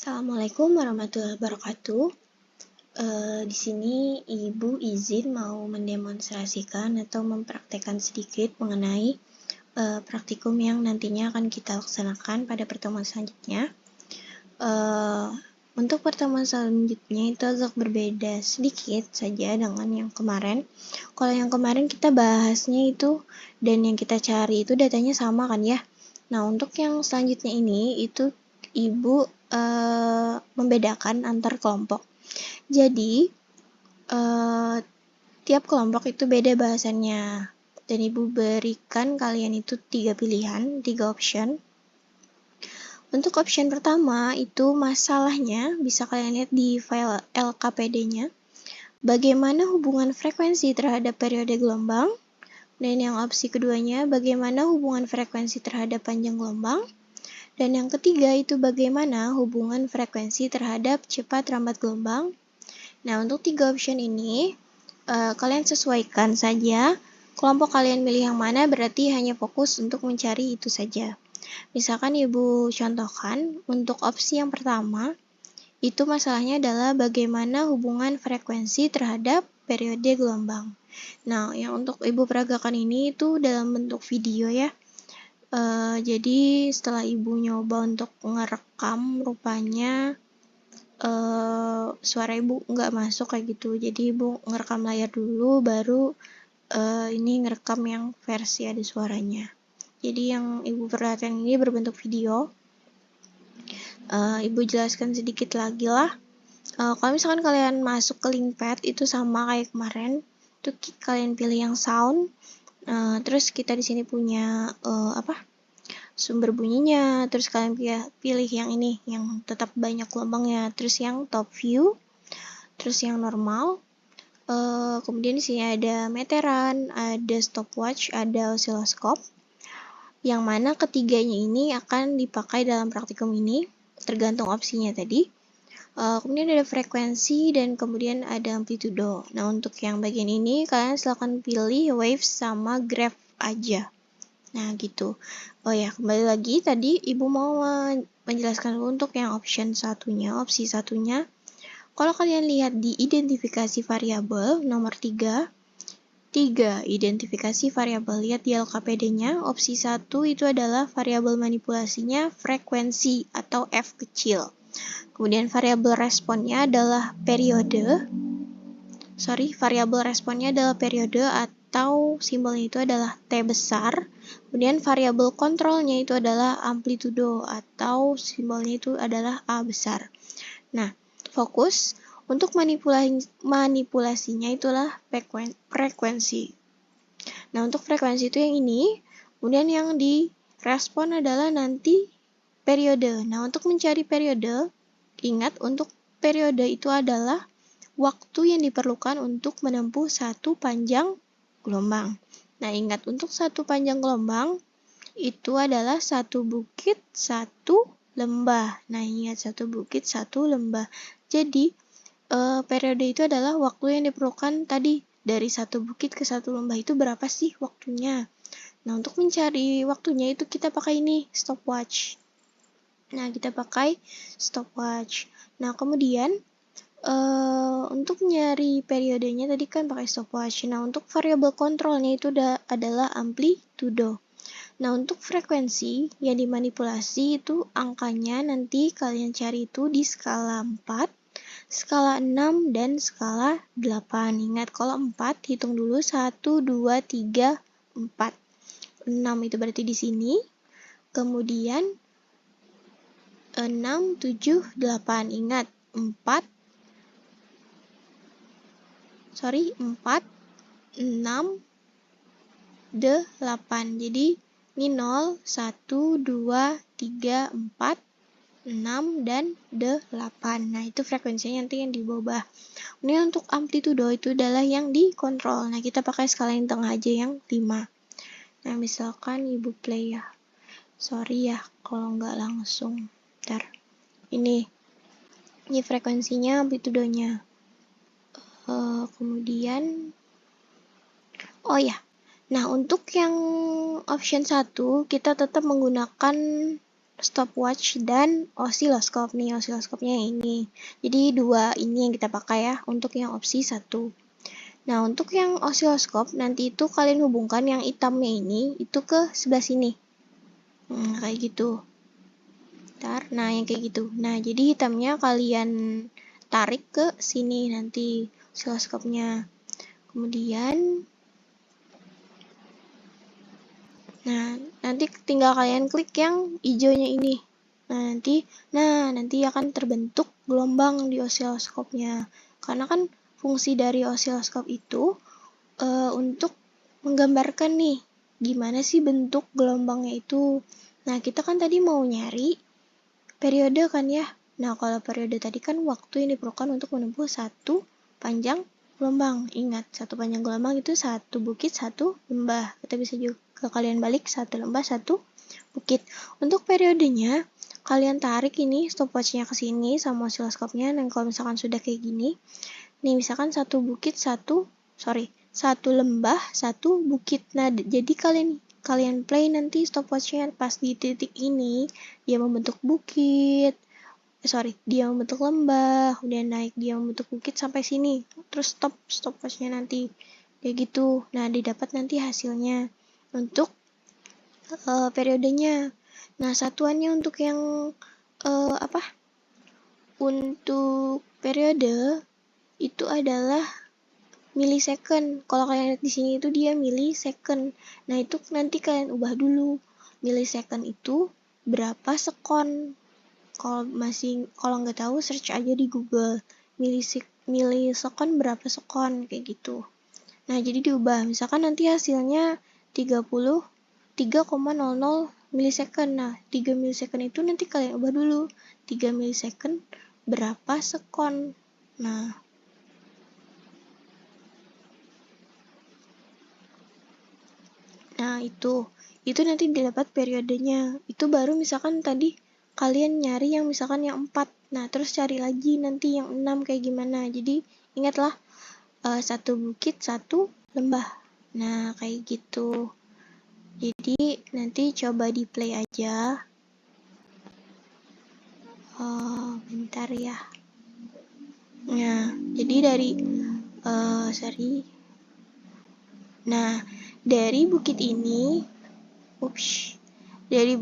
Assalamualaikum warahmatullahi wabarakatuh. Di sini Ibu izin mau mendemonstrasikan atau mempraktekkan sedikit mengenai praktikum yang nantinya akan kita laksanakan pada pertemuan selanjutnya. Untuk pertemuan selanjutnya itu agak berbeda sedikit saja dengan yang kemarin. Kalau yang kemarin kita bahasnya itu dan yang kita cari itu datanya sama kan ya. Nah, untuk yang selanjutnya ini itu Ibu membedakan antar kelompok. Jadi, tiap kelompok itu beda bahasannya. Dan Ibu berikan kalian itu 3 pilihan, 3 option. Untuk option pertama itu masalahnya bisa kalian lihat di file LKPD-nya. Bagaimana hubungan frekuensi terhadap periode gelombang? Dan yang opsi keduanya, bagaimana hubungan frekuensi terhadap panjang gelombang? Dan yang ketiga itu bagaimana hubungan frekuensi terhadap cepat lambat gelombang. Nah, untuk 3 option ini, kalian sesuaikan saja. Kelompok kalian pilih yang mana berarti hanya fokus untuk mencari itu saja. Misalkan Ibu contohkan, untuk opsi yang pertama, itu masalahnya adalah bagaimana hubungan frekuensi terhadap periode gelombang. Nah, yang untuk Ibu peragakan ini itu dalam bentuk video ya. Jadi setelah Ibu nyoba untuk ngerekam, rupanya suara Ibu nggak masuk kayak gitu. Jadi Ibu ngerekam layar dulu, baru ini ngerekam yang versi ada suaranya. Jadi yang Ibu perhatikan ini berbentuk video. Ibu jelaskan sedikit lagi lah. Kalau misalkan kalian masuk ke Linkpad itu sama kayak kemarin, itu kalian pilih yang sound. Terus kita di sini punya sumber bunyinya, terus kalian pilih yang ini, yang tetap banyak gelombangnya, terus yang top view, terus yang normal. Kemudian di sini ada meteran, ada stopwatch, ada osiloskop. Yang mana ketiganya ini akan dipakai dalam praktikum ini, tergantung opsinya tadi. Kemudian ada frekuensi dan kemudian ada amplitudo. Nah, untuk yang bagian ini kalian silakan pilih waves sama graph aja. Nah, gitu. Oh ya, kembali lagi tadi Ibu mau menjelaskan untuk yang opsi satunya. Kalau kalian lihat di identifikasi variabel nomor 3 identifikasi variabel, lihat di LKPD-nya, opsi 1 itu adalah variabel manipulasinya frekuensi atau F kecil. Kemudian variabel responnya adalah periode atau simbolnya itu adalah T besar. Kemudian variabel kontrolnya itu adalah amplitudo atau simbolnya itu adalah A besar. Nah, fokus untuk manipulasinya itulah frekuensi. Nah, untuk frekuensi itu yang ini. Kemudian yang direspon adalah nanti periode. Nah, untuk mencari periode, ingat untuk periode itu adalah waktu yang diperlukan untuk menempuh satu panjang gelombang. Nah, ingat untuk satu panjang gelombang itu adalah satu bukit, satu lembah. Nah, ingat satu bukit, satu lembah. Jadi, periode itu adalah waktu yang diperlukan tadi. Dari satu bukit ke satu lembah itu berapa sih waktunya? Nah, untuk mencari waktunya itu kita pakai ini, stopwatch. Nah, kita pakai stopwatch. Nah, kemudian untuk nyari periodenya tadi kan pakai stopwatch. Nah, untuk variabel kontrolnya itu adalah amplitudo. Nah, untuk frekuensi yang dimanipulasi itu angkanya nanti kalian cari itu di skala 4, skala 6, dan skala 8. Ingat, kalau 4 hitung dulu 1, 2, 3, 4. 6 itu berarti di sini. Kemudian 6, 7, 8. Ingat, 4, 6, 8. Jadi ini 0, 1, 2, 3, 4, 6, dan 8. Nah, itu frekuensinya nanti yang diubah. Ini untuk amplitudo itu adalah yang dikontrol. Nah, kita pakai skala yang tengah aja yang 5. Nah, misalkan Ibu play ya. Sorry ya kalau nggak langsung. Bentar. Ini frekuensinya, amplitudonya. Kemudian oh ya. Nah, untuk yang option 1 kita tetap menggunakan stopwatch dan osiloskop nih. Osiloskopnya yang ini. Jadi dua ini yang kita pakai ya untuk yang opsi 1. Nah, untuk yang osiloskop nanti itu kalian hubungkan yang hitamnya ini itu ke sebelah sini. Kayak gitu. Nah, yang kayak gitu. Nah, jadi hitamnya kalian tarik ke sini nanti osiloskopnya. Kemudian nanti tinggal kalian klik yang hijaunya ini. Nanti akan terbentuk gelombang di osiloskopnya. Karena kan fungsi dari osiloskop itu untuk menggambarkan nih gimana sih bentuk gelombangnya itu. Nah, kita kan tadi mau nyari periode kan ya. Nah, kalau periode tadi kan waktu yang diperlukan untuk menempuh satu panjang gelombang. Ingat, satu panjang gelombang itu satu bukit, satu lembah. Kita bisa juga kalian balik satu lembah, satu bukit. Untuk periodenya, kalian tarik ini stopwatch-nya ke sini sama osiloskopnya. Dan kalau misalkan sudah kayak gini, nih misalkan satu lembah, satu bukit. Nah, jadi kalian play nanti stopwatch-nya pas di titik ini, dia membentuk bukit, dia membentuk lembah, kemudian naik dia membentuk bukit sampai sini, terus stopwatch-nya nanti kayak gitu. Nah, didapat nanti hasilnya untuk periodenya. Nah, satuannya untuk yang untuk periode itu adalah milisecond. Kalau kalian lihat di sini itu dia milisecond. Nah, itu nanti kalian ubah dulu. Milisecond itu berapa sekon? Kalau nggak tahu search aja di Google. Milisecond berapa sekon kayak gitu. Nah, jadi diubah. Misalkan nanti hasilnya 3,00 milisecond. Nah, 3 milisecond itu nanti kalian ubah dulu. 3 milisecond berapa sekon? Nah, itu nanti didapat periodenya. Itu baru misalkan tadi kalian nyari yang misalkan yang 4. Nah, terus cari lagi nanti yang 6 kayak gimana. Jadi, ingatlah satu bukit, satu lembah. Nah, kayak gitu. Jadi, nanti coba di play aja. Bentar ya. Nah, jadi dari bukit ini, dari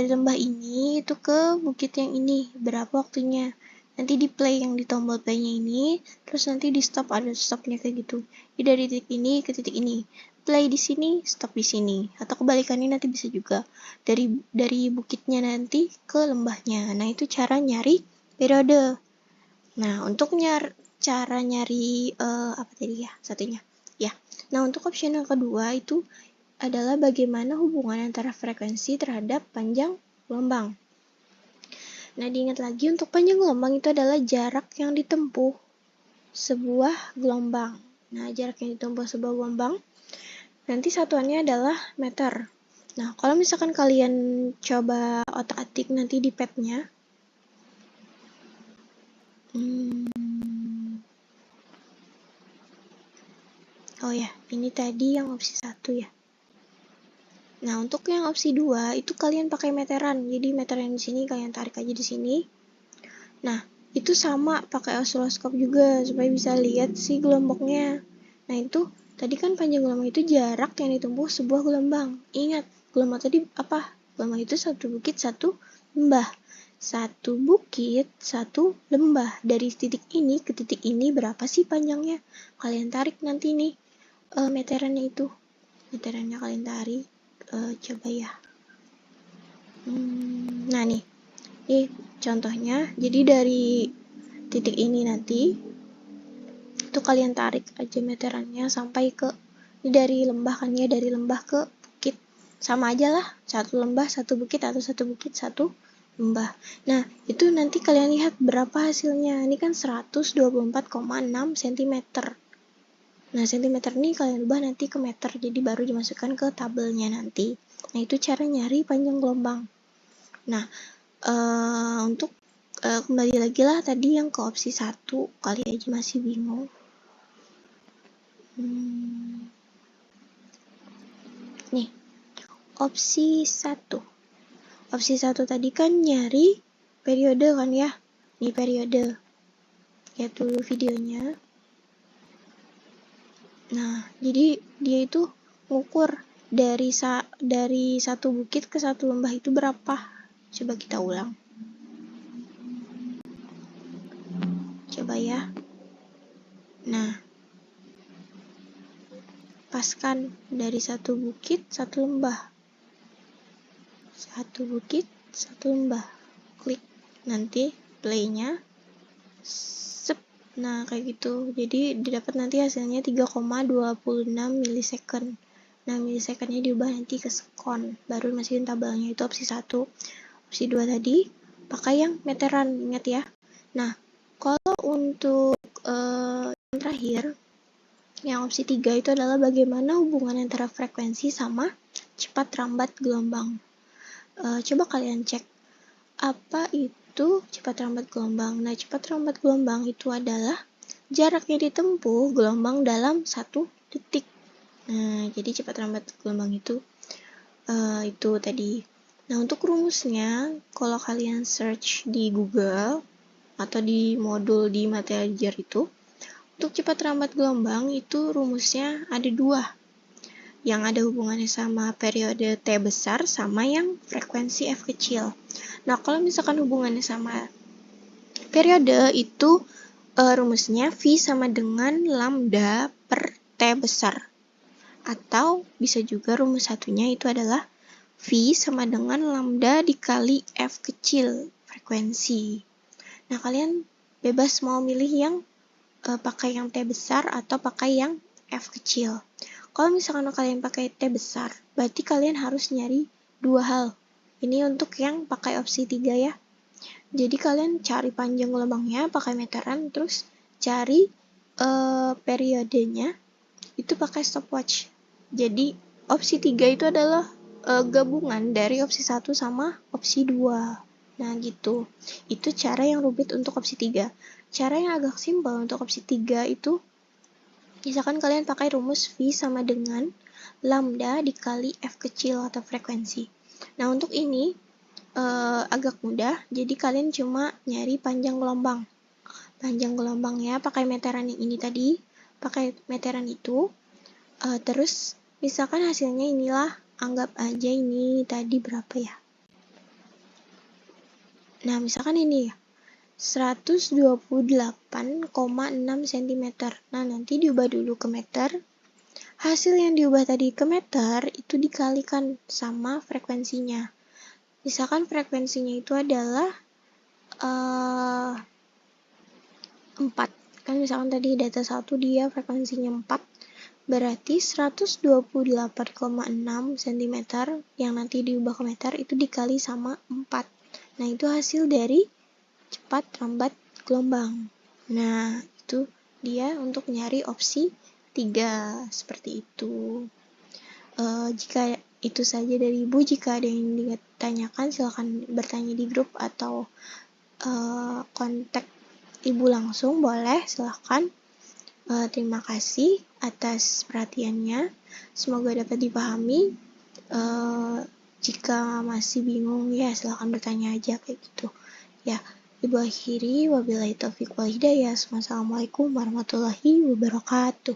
lembah ini itu ke bukit yang ini berapa waktunya. Nanti di play yang di tombol play-nya ini, terus nanti di stop, ada stopnya kayak gitu. Jadi dari titik ini ke titik ini, play di sini, stop di sini, atau kebalikannya nanti bisa juga dari bukitnya nanti ke lembahnya. Nah, itu cara nyari periode. Nah, untuk cara nyari apa tadi ya satunya ya. Nah, untuk option yang kedua itu adalah bagaimana hubungan antara frekuensi terhadap panjang gelombang. Nah, diingat lagi untuk panjang gelombang itu adalah jarak yang ditempuh sebuah gelombang. Nah, jarak yang ditempuh sebuah gelombang nanti satuannya adalah meter. Nah, kalau misalkan kalian coba otak-atik nanti di pad-nya. Oh ya, ini tadi yang opsi 1 ya. Nah, untuk yang opsi 2 itu kalian pakai meteran. Jadi meteran di sini kalian tarik aja di sini. Nah, itu sama pakai osiloskop juga supaya bisa lihat si gelombangnya. Nah, itu tadi kan panjang gelombang itu jarak yang ditempuh sebuah gelombang. Ingat, gelombang tadi apa? Gelombang itu satu bukit, satu lembah. Satu bukit, satu lembah. Dari titik ini ke titik ini berapa sih panjangnya? Kalian tarik nanti nih meterannya itu. Meterannya kalian tarik. Coba ya. Nah, nih contohnya. Jadi dari titik ini nanti itu kalian tarik aja meterannya sampai ke dari lembah kan ya, dari lembah ke bukit. Sama aja lah, satu lembah satu bukit atau satu bukit satu lembah. Nah, itu nanti kalian lihat berapa hasilnya. Ini kan 124,6 cm. Nah, cm ini kalian ubah nanti ke meter, jadi baru dimasukkan ke tabelnya nanti. Nah, itu cara nyari panjang gelombang. Nah, untuk kembali lagi lah tadi yang ke opsi 1, kali aja masih bingung. Nih, opsi 1. Opsi 1 tadi kan nyari periode kan ya. Ini periode. Lihat dulu videonya. Nah, jadi dia itu ngukur dari satu bukit ke satu lembah itu berapa. Coba kita ulang. Coba ya. Nah, paskan dari satu bukit, satu lembah. Satu bukit, satu lembah. Klik. Nanti play-nya. Sep. Nah, kayak gitu. Jadi didapat nanti hasilnya 3,26 milisecond. Nah, milisecondnya diubah nanti ke sekon. Baru masukin tabelnya. Itu opsi 1. Opsi 2 tadi pakai yang meteran, ingat ya. Nah, kalau untuk yang terakhir, yang opsi 3 itu adalah bagaimana hubungan antara frekuensi sama cepat rambat gelombang. Coba kalian cek apa itu cepat rambat gelombang. Nah, cepat rambat gelombang itu adalah jaraknya ditempuh gelombang dalam 1 detik. Nah, jadi cepat rambat gelombang itu tadi. Nah, untuk rumusnya, kalau kalian search di Google atau di modul di materi ajar itu, untuk cepat rambat gelombang itu rumusnya ada 2. Yang ada hubungannya sama periode T besar sama yang frekuensi F kecil. Nah, kalau misalkan hubungannya sama periode itu rumusnya V sama dengan lambda per T besar. Atau bisa juga rumus satunya itu adalah V sama dengan lambda dikali F kecil, frekuensi. Nah, kalian bebas mau milih yang pakai yang T besar atau pakai yang F kecil. Kalau misalkan kalian pakai T besar, berarti kalian harus nyari 2 hal. Ini untuk yang pakai opsi 3 ya. Jadi kalian cari panjang gelombangnya pakai meteran, terus cari periodenya itu pakai stopwatch. Jadi opsi 3 itu adalah gabungan dari opsi 1 sama opsi 2. Nah, gitu. Itu cara yang rumit untuk opsi 3. Cara yang agak simpel untuk opsi 3 itu, misalkan kalian pakai rumus V sama dengan lambda dikali F kecil atau frekuensi. Nah, untuk ini agak mudah, jadi kalian cuma nyari panjang gelombang. Panjang gelombangnya pakai meteran yang ini tadi, pakai meteran itu, terus misalkan hasilnya inilah, anggap aja ini tadi berapa ya. Nah, misalkan ini ya, 128,6 cm. Nah, nanti diubah dulu ke meter. Hasil yang diubah tadi ke meter itu dikalikan sama frekuensinya. Misalkan frekuensinya itu adalah 4. Kan misalkan tadi data 1 dia frekuensinya 4. Berarti 128,6 cm yang nanti diubah ke meter itu dikali sama 4. Nah, itu hasil dari cepat rambat gelombang. Nah, itu dia untuk nyari opsi 3. Seperti itu. Jika itu saja dari Ibu, jika ada yang ditanyakan silakan bertanya di grup atau kontak Ibu langsung boleh, silakan. Terima kasih atas perhatiannya. Semoga dapat dipahami. Jika masih bingung ya silakan bertanya aja kayak gitu. Ya, Ibu akhiri, wabillahi taufiq wal hidayah. Wassalamualaikum warahmatullahi wabarakatuh.